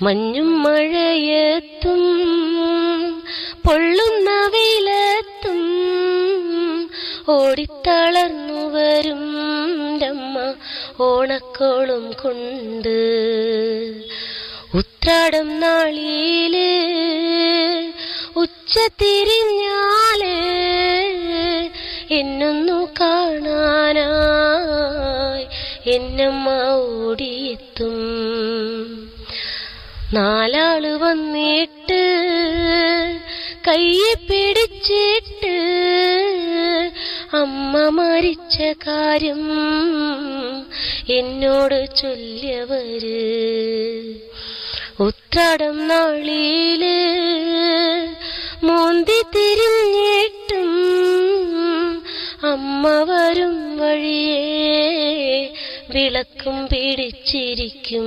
മഞ്ഞും മഴയത്തും പൊള്ളുന്ന വെയിലത്തും ഓടിത്തളർന്നു വരും അമ്മ ഓണക്കോളും കൊണ്ട്. ഉത്രാടം നാളില് ഉച്ച തിരിഞ്ഞാല് എന്നൊന്നു കാണാനായി എന്നമ്മ ഓടിയെത്തും. നാലാള് വന്നിട്ട് കയ്യെ പിടിച്ചിട്ട് അമ്മ മരിച്ച കാര്യം എന്നോട് ചൊല്ലിയവര്. ഉത്രാടം നാളില് മോന്തി തിരിഞ്ഞിട്ടും അമ്മ വരും വഴിയേ വിളക്കും പിടിച്ചിരിക്കും.